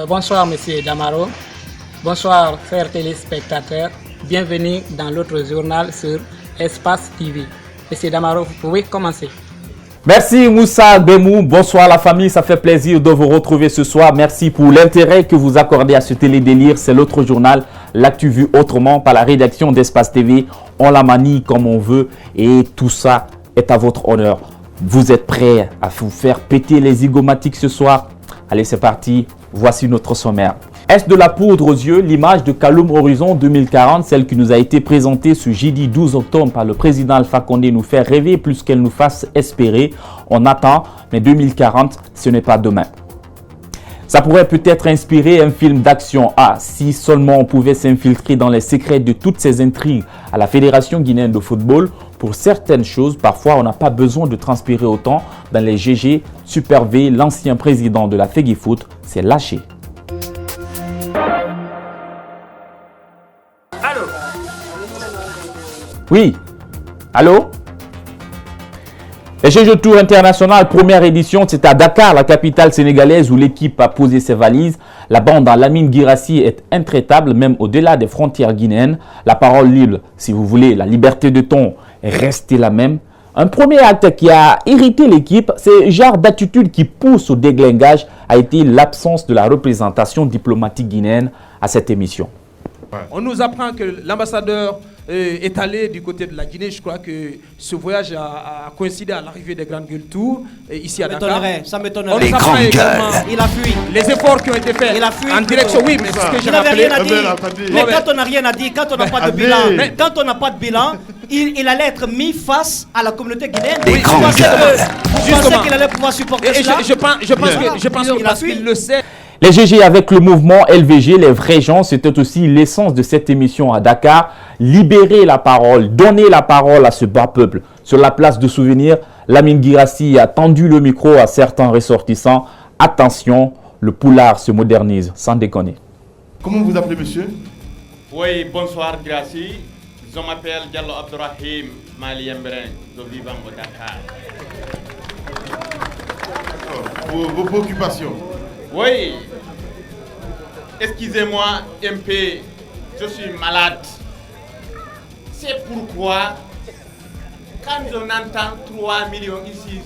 Bonsoir Monsieur Damaro, bonsoir chers téléspectateurs, bienvenue dans l'autre journal sur Espace TV. Monsieur Damaro, vous pouvez commencer. Merci Moussa Bemou, bonsoir la famille, ça fait plaisir de vous retrouver ce soir. Merci pour l'intérêt que vous accordez à ce télédélire, c'est l'autre journal, l'actu vu autrement par la rédaction d'Espace TV. On la manie comme on veut et tout ça est à votre honneur. Vous êtes prêts à vous faire péter les zygomatiques ce soir? Allez, c'est parti, voici notre sommaire. Est-ce de la poudre aux yeux? L'image de Kaloum Horizon 2040, celle qui nous a été présentée ce jeudi 12 octobre par le président Alpha Condé, nous fait rêver plus qu'elle nous fasse espérer. On attend, mais 2040, ce n'est pas demain. Ça pourrait peut-être inspirer un film d'action. Ah, si seulement on pouvait s'infiltrer dans les secrets de toutes ces intrigues à la Fédération guinéenne de football. Pour certaines choses, parfois, on n'a pas besoin de transpirer autant. Dans les GG, Super V, l'ancien président de la FEGIFOOT, s'est lâché. Allô? Oui. Allô? Les GG Tour International, première édition, c'est à Dakar, la capitale sénégalaise où l'équipe a posé ses valises. La bande à Lamine Guirassy est intraitable, même au-delà des frontières guinéennes. La parole libre, si vous voulez, la liberté de ton est restée la même. Un premier acte qui a irrité l'équipe, c'est le genre d'attitude qui pousse au déglingage, a été l'absence de la représentation diplomatique guinéenne à cette émission. On nous apprend que l'ambassadeur est allé du côté de la Guinée. Je crois que ce voyage a coïncidé à l'arrivée des Grandes Gueules Tour ici à Dakar. Ça m'étonnerait. On nous apprend également Il a fui. les efforts qui ont été faits Il a fui. en direction. Oui, mais c'est ce que j'ai Il n'avait rappelé. rien à dire. Mais quand on n'a rien à dire, quand on n'a pas de bilan, quand on n'a pas de bilan, il allait être mis face à la communauté guinéenne. Oui, Vous pensez qu'il allait pouvoir supporter cela? Je pense qu'il le sait. Les GG avec le mouvement LVG, les vrais gens, c'était aussi l'essence de cette émission à Dakar. Libérer la parole, donner la parole à ce bas peuple. Sur la place de souvenir, Lamine Guirassy a tendu le micro à certains ressortissants. Attention, le poulard se modernise, sans déconner. Comment vous appelez, monsieur? Oui, bonsoir Guirassy. Je m'appelle Diallo Abdourahim Malien Brin. Je vis au Dakar. Vos préoccupations? Oui. Excusez-moi un peu, je suis malade. C'est pourquoi, quand on entend 3 millions ici,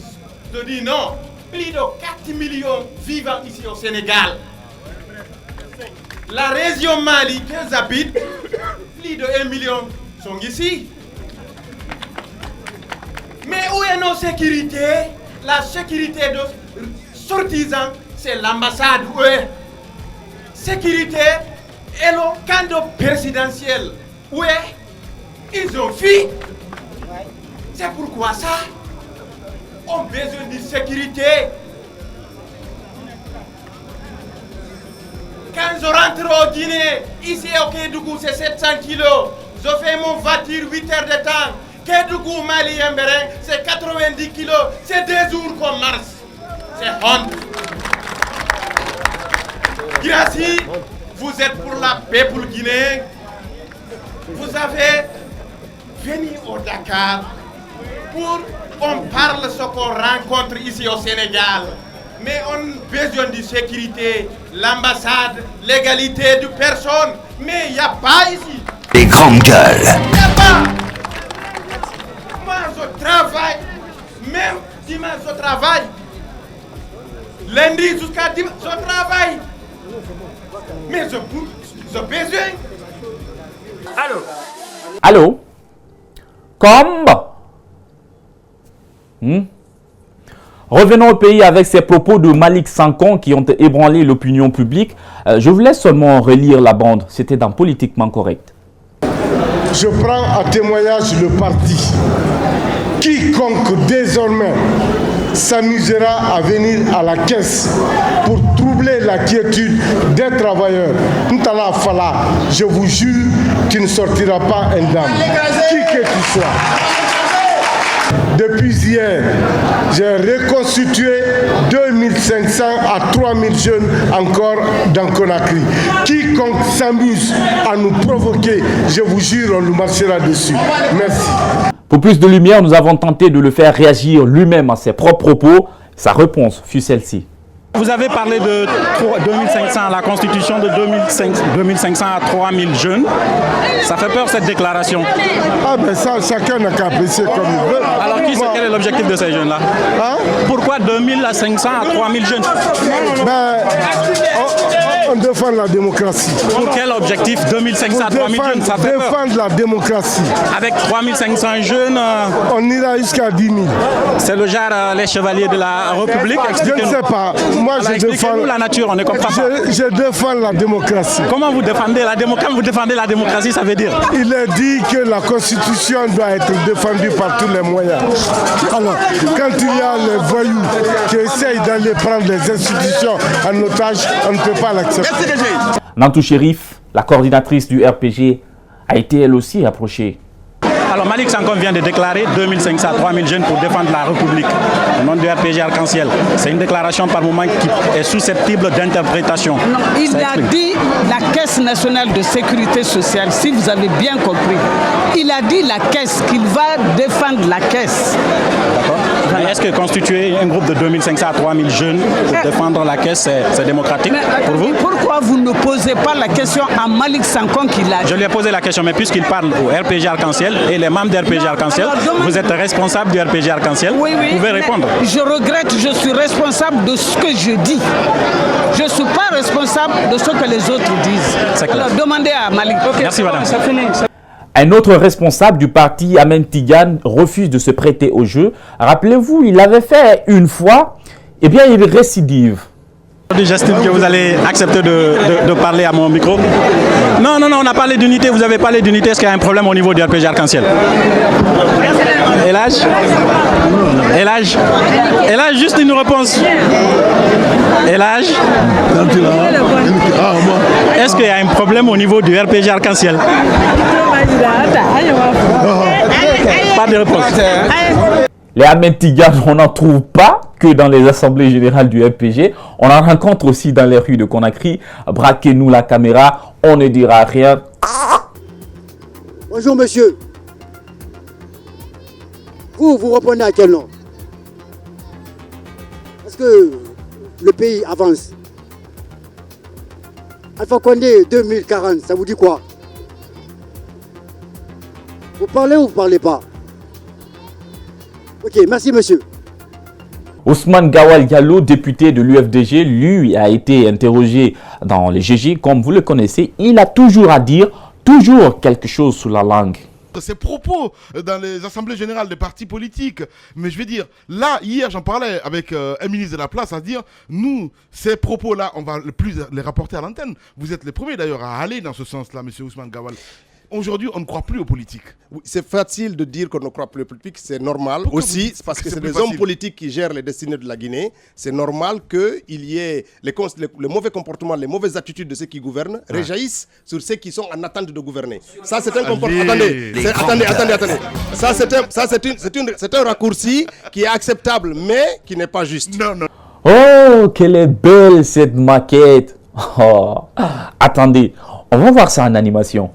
je dis non, plus de 4 millions vivant ici au Sénégal. La région Mali que j'habite, plus de 1 million sont ici. Mais où est nos sécurités? La sécurité de sortisans, c'est l'ambassade. Où est sécurité et le cadre présidentiel? Où est? Ils ont fui. C'est pourquoi ça, on a besoin de sécurité. Quand je rentre au Guinée, ici au Kédougou, c'est 700 kilos. Je fais mon voiture 8 heures de temps. Kédougou, Mali, Mbérin, c'est 90 kilos. C'est 2 jours qu'on marche. C'est honte. Guirassy, vous êtes pour la paix pour le Guinée. Vous avez venu au Dakar pour qu'on parle ce qu'on rencontre ici au Sénégal. Mais on a besoin de sécurité, l'ambassade, l'égalité de personnes. Mais il n'y a pas ici. Les grandes gueules. Il n'y a pas. Moi, je travaille. Même dimanche, je travaille. Lundi jusqu'à dimanche, je travaille. Mais je besoin. Allô? Allô? Comme Revenons au pays avec ces propos de Malick Sankon qui ont ébranlé l'opinion publique. Je vous laisse seulement relire la bande. C'était dans Politiquement Correct. Je prends à témoignage le parti. Quiconque désormais s'amusera à venir à la caisse pour troubler la quiétude des travailleurs, Ntala Fala, je vous jure, tu ne sortiras pas indemne, qui que tu sois. Depuis hier, j'ai reconstitué 2500 à 3000 jeunes encore dans Conakry. Quiconque s'amuse à nous provoquer, je vous jure, on nous marchera dessus. Merci. Pour plus de lumière, nous avons tenté de le faire réagir lui-même à ses propres propos. Sa réponse fut celle-ci. Vous avez parlé de 2500, la constitution de 2500 à 3000 jeunes. Ça fait peur cette déclaration. Ah ben ça, chacun n'a qu'à apprécier comme il veut. Alors quel est l'objectif de ces jeunes-là? Pourquoi 2500 à 3000 jeunes? Ben, on défend la démocratie. Pour quel objectif 2500 à 3000 jeunes? Ça fait peur. Défendre la démocratie. Avec 3500 jeunes, on ira jusqu'à 10 000. C'est le genre les chevaliers de la République? Je ne sais pas. Moi, je défends la nature, on ne comprend pas. Je défends la démocratie. Comment vous défendez la démocratie? Quand vous défendez la démocratie, ça veut dire? Il est dit que la Constitution doit être défendue par tous les moyens. Alors, quand il y a les voyous qui essayent d'aller prendre les institutions en otage, on ne peut pas l'accepter. Nantou Chérif, la coordinatrice du RPG, a été elle aussi approchée. Alors Malik Sankom vient de déclarer 2500 à 3000 jeunes pour défendre la République au nom du RPG Arc-en-Ciel. C'est une déclaration par moment qui est susceptible d'interprétation. Non, il a dit la Caisse nationale de sécurité sociale, si vous avez bien compris. Il a dit la Caisse, qu'il va défendre la Caisse. D'accord. Voilà. Est-ce que constituer un groupe de 2500 à 3000 jeunes pour défendre la Caisse, c'est démocratique pour vous? Pourquoi vous ne posez pas la question à Malik Sankom qu'il a dit? Je lui ai posé la question, mais puisqu'il parle au RPG Arc-en-Ciel et les membres du RPG Arc-en-Ciel, vous êtes responsable du RPG Arc-en-Ciel, oui, vous pouvez répondre. Je regrette, je suis responsable de ce que je dis. Je ne suis pas responsable de ce que les autres disent. Alors demandez à Malik. Okay, merci madame. Ça finit. Un autre responsable du parti, Amen Tidiane, refuse de se prêter au jeu. Rappelez-vous, il l'avait fait une fois, et bien il récidive. J'estime que vous allez accepter de parler à mon micro. Non, on a parlé d'unité, vous avez parlé d'unité. Est-ce qu'il y a un problème au niveau du RPG Arc-en-Ciel? Et l'âge, juste une réponse. Et l'âge, est-ce qu'il y a un problème au niveau du RPG Arc-en-Ciel? Pas de réponse. Les Amen Tidiane, on n'en trouve pas que dans les assemblées générales du RPG. On en rencontre aussi dans les rues de Conakry. Braquez-nous la caméra, on ne dira rien. Bonjour monsieur. Vous répondez à quel nom? Est-ce que le pays avance? Alpha Condé 2040, ça vous dit quoi? Vous parlez ou vous ne parlez pas? Ok, merci monsieur. Ousmane Gawal Diallo, député de l'UFDG, lui a été interrogé dans les GG, comme vous le connaissez. Il a toujours à dire, toujours quelque chose sous la langue. Ses propos dans les assemblées générales des partis politiques. Mais je vais dire, là, hier, j'en parlais avec un ministre de la place, à dire, nous, ces propos-là, on va le plus les rapporter à l'antenne. Vous êtes les premiers d'ailleurs à aller dans ce sens-là, monsieur Ousmane Gawal. Aujourd'hui, on ne croit plus aux politiques. Oui, c'est facile de dire qu'on ne croit plus aux politiques, c'est normal. Pourquoi aussi, parce que c'est des hommes politiques qui gèrent les destinées de la Guinée. C'est normal qu'il y ait les mauvais comportements, les mauvaises attitudes de ceux qui gouvernent réjaillissent sur ceux qui sont en attente de gouverner. Ça, c'est un comportement. Attendez. Ça, c'est un raccourci qui est acceptable, mais qui n'est pas juste. Non. Oh, quelle est belle cette maquette. Oh. Attendez, on va voir ça en animation.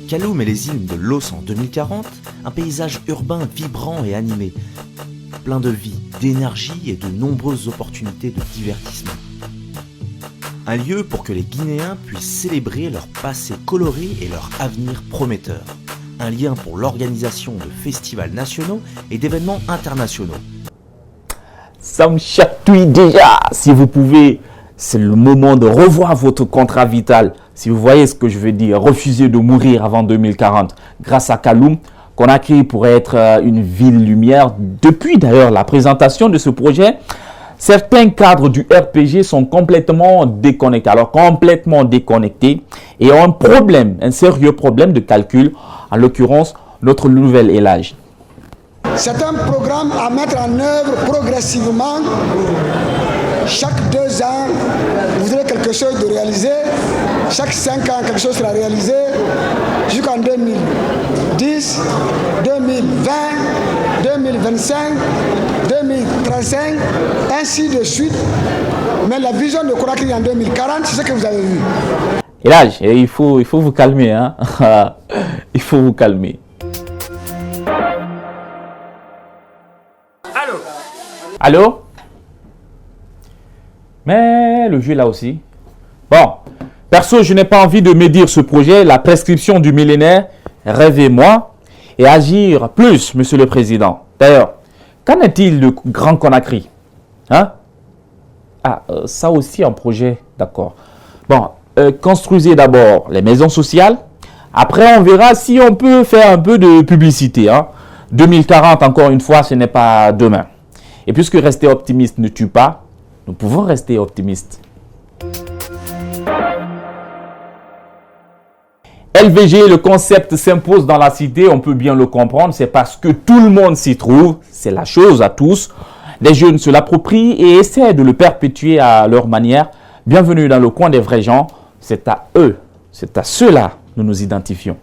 Kaloum et les îles de Los en 2040, un paysage urbain vibrant et animé, plein de vie, d'énergie et de nombreuses opportunités de divertissement. Un lieu pour que les Guinéens puissent célébrer leur passé coloré et leur avenir prometteur. Un lien pour l'organisation de festivals nationaux et d'événements internationaux. Ça me chatouille déjà. Si vous pouvez, c'est le moment de revoir votre contrat vital. Si vous voyez ce que je veux dire, refusez de mourir avant 2040. Grâce à Kaloum, Conakry pourrait être une ville lumière. Depuis d'ailleurs la présentation de ce projet, certains cadres du RPG sont complètement déconnectés. Alors complètement déconnectés et ont un problème, un sérieux problème de calcul. En l'occurrence, notre nouvel élage. C'est un programme à mettre en œuvre progressivement. Chaque 2 ans, vous aurez quelque chose de réalisé. Chaque 5 ans, quelque chose sera réalisé. Jusqu'en 2010, 2020, 2025, 2035, ainsi de suite. Mais la vision de Conakry en 2040, c'est ce que vous avez vu. Élage, il faut vous calmer. Hein? Il faut vous calmer. Allô? Mais le jeu là aussi. Bon, perso, je n'ai pas envie de médire ce projet, la prescription du millénaire, rêvez-moi et agir plus, Monsieur le Président. D'ailleurs, qu'en est-il de Grand Conakry? Hein? Ah, ça aussi un projet, d'accord. Bon, construisez d'abord les maisons sociales. Après, on verra si on peut faire un peu de publicité. Hein. 2040, encore une fois, ce n'est pas demain. Et puisque rester optimiste ne tue pas, nous pouvons rester optimistes. LVG, le concept s'impose dans la cité, on peut bien le comprendre, c'est parce que tout le monde s'y trouve, c'est la chose à tous. Les jeunes se l'approprient et essaient de le perpétuer à leur manière. Bienvenue dans le coin des vrais gens, c'est à eux, c'est à ceux-là que nous nous identifions.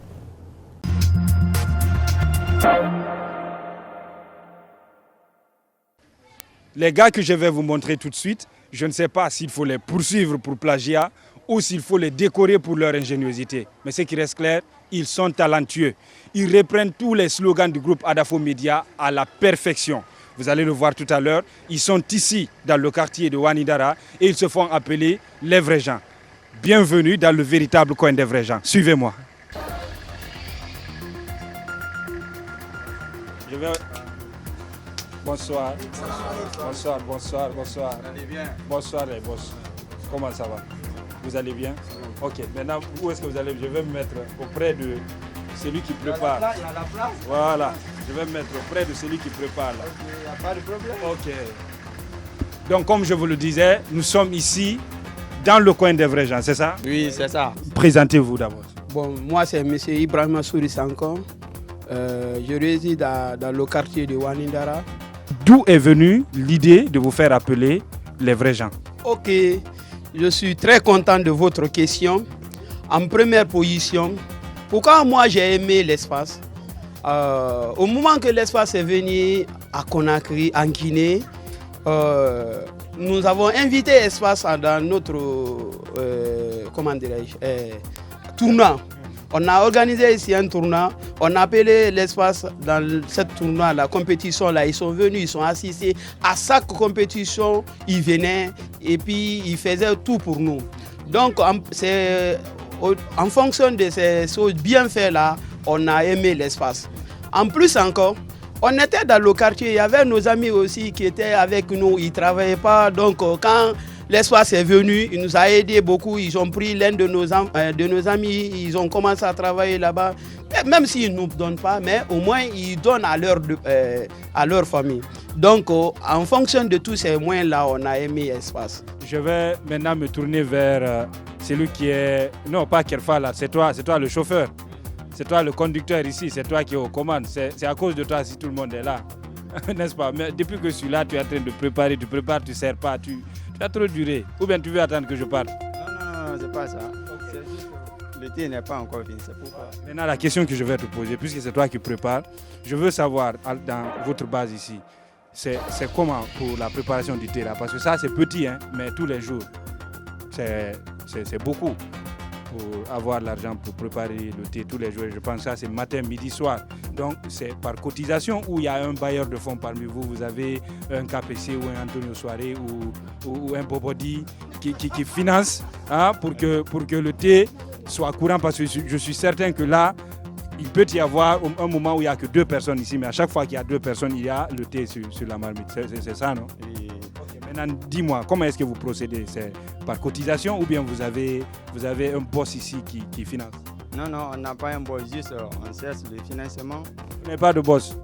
Les gars que je vais vous montrer tout de suite, je ne sais pas s'il faut les poursuivre pour plagiat ou s'il faut les décorer pour leur ingéniosité. Mais ce qui reste clair, ils sont talentueux. Ils reprennent tous les slogans du groupe Adafo Media à la perfection. Vous allez le voir tout à l'heure, ils sont ici dans le quartier de Wanidara et ils se font appeler les vrais gens. Bienvenue dans le véritable coin des vrais gens. Suivez-moi. Je vais... Bonsoir. Bonsoir, bonsoir, bonsoir. Vous allez bien? Bonsoir les boss. Comment ça va? Vous allez bien? Ok, maintenant, où est-ce que vous allez? Je vais me mettre auprès de celui qui prépare. Là, il y a la place. Voilà, je vais me mettre auprès de celui qui prépare. Là. Ok, il n'y a pas de problème. Ok. Donc, comme je vous le disais, nous sommes ici dans le coin des vrais gens, c'est ça? Oui, c'est ça. Présentez-vous d'abord. Bon, moi, c'est M. Ibrahima Souri Sanko. Je réside dans le quartier de Wanidara. D'où est venue l'idée de vous faire appeler les vrais gens? Ok, je suis très content de votre question. En première position, pourquoi moi j'ai aimé l'espace? Au moment que l'espace est venu à Conakry, en Guinée, nous avons invité l'espace dans notre tournoi. On a organisé ici un tournoi, on a appelé l'espace dans cette tournoi, la compétition là, ils sont venus, ils sont assistés à chaque compétition, ils venaient et puis ils faisaient tout pour nous. Donc en fonction de ces choses bien faites là, on a aimé l'espace. En plus encore, on était dans le quartier, il y avait nos amis aussi qui étaient avec nous, ils ne travaillaient pas, donc quand l'espace est venu, il nous a aidé beaucoup. Ils ont pris l'un de nos amis, ils ont commencé à travailler là-bas. Même s'ils ne nous donnent pas, mais au moins ils donnent à leur famille. Donc en fonction de tous ces moyens-là, on a aimé l'espace. Je vais maintenant me tourner vers celui qui est... Non, pas Kerfa là, c'est toi le chauffeur. C'est toi le conducteur ici, c'est toi qui es aux commandes. C'est à cause de toi si tout le monde est là. N'est-ce pas? Mais depuis que je suis là, tu es en train de préparer, tu prépares, tu ne sers pas, tu as trop duré. Ou bien tu veux attendre que je parte? Non, c'est pas ça. Le thé n'est pas encore fini, c'est pourquoi. Maintenant, la question que je vais te poser, puisque c'est toi qui prépares, je veux savoir, dans votre base ici, c'est comment pour la préparation du thé là? Parce que ça, c'est petit, hein, mais tous les jours, c'est beaucoup pour avoir l'argent pour préparer le thé tous les jours. Je pense que ça, c'est matin, midi, soir. Donc, c'est par cotisation ou il y a un bailleur de fonds parmi vous. Vous avez un KPC ou un Antonio Soirée ou un Bobodi qui finance pour que le thé soit courant. Parce que je suis certain que là, il peut y avoir un moment où il n'y a que 2 personnes ici. Mais à chaque fois qu'il y a 2 personnes, il y a le thé sur la marmite. C'est ça, non? Maintenant, dis-moi, comment est-ce que vous procédez? C'est par cotisation ou bien vous avez un boss ici qui finance? Non, on n'a pas un boss, juste on cherche le financement. Vous n'avez pas de boss?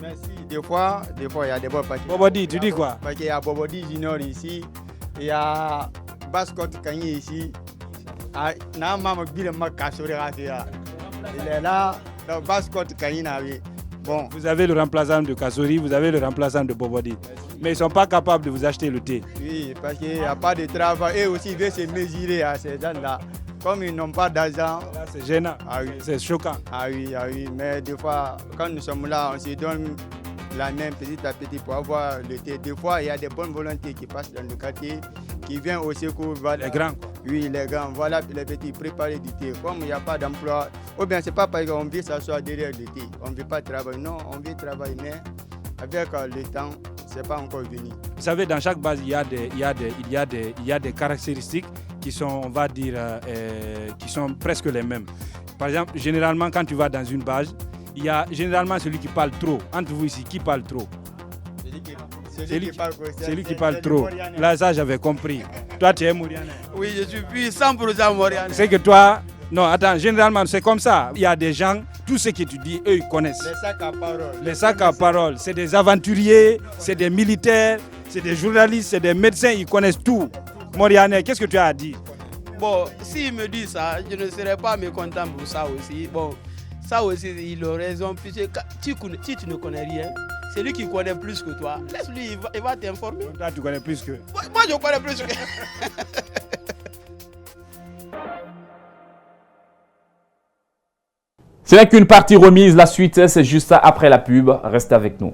Merci. Des fois, il y a des boss. Bobodi, tu dis quoi? Parce qu'il y a Bobodi Junior ici, il y a Bascot Kanye ici. Il est là, donc Bascot Kanye. Bon. Vous avez le remplaçant de Kassori, vous avez le remplaçant de Bobodi. Mais ils ne sont pas capables de vous acheter le thé. Oui, parce qu'il n'y a pas de travail. Et aussi, ils veulent se mesurer à ces gens-là. Comme ils n'ont pas d'argent. C'est gênant. Ah oui. C'est choquant. Ah oui. Mais des fois, quand nous sommes là, on se donne la main petit à petit pour avoir le thé. Des fois, il y a des bonnes volontés qui passent dans le quartier, qui viennent au secours. Voilà. Les grands. Oui, les grands. Voilà, les petits, préparer du thé. Comme il n'y a pas d'emploi, ou bien c'est pas parce qu'on veut s'asseoir derrière le thé. On ne veut pas travailler. Non, on veut travailler, mais avec le temps, c'est pas encore venu. Vous savez, dans chaque base, il y a des caractéristiques qui sont, on va dire, qui sont presque les mêmes. Par exemple, généralement, quand tu vas dans une base, il y a généralement celui qui parle trop. Entre vous ici, qui parle trop? Celui qui parle trop. Là, ça, j'avais compris. Toi, tu es Mourianais. Oui, je suis plus 100% Mourianais. C'est que toi... Non, attends, généralement, c'est comme ça. Il y a des gens, tout ce que tu dis, eux, ils connaissent. Les sacs à parole. Les sacs à parole. C'est des aventuriers, c'est des militaires, c'est des journalistes, c'est des médecins, ils connaissent tout. Mourianais, qu'est-ce que tu as à dire? Bon, s'il me dit ça, je ne serais pas mécontent pour ça aussi. Bon, ça aussi, il a raison. Puisque si tu ne connais rien, c'est lui qui connaît plus que toi. Laisse-lui, il va t'informer. Toi, tu connais plus que... Moi, je connais plus que... Ce n'est qu'une partie remise. La suite, c'est juste après la pub. Restez avec nous.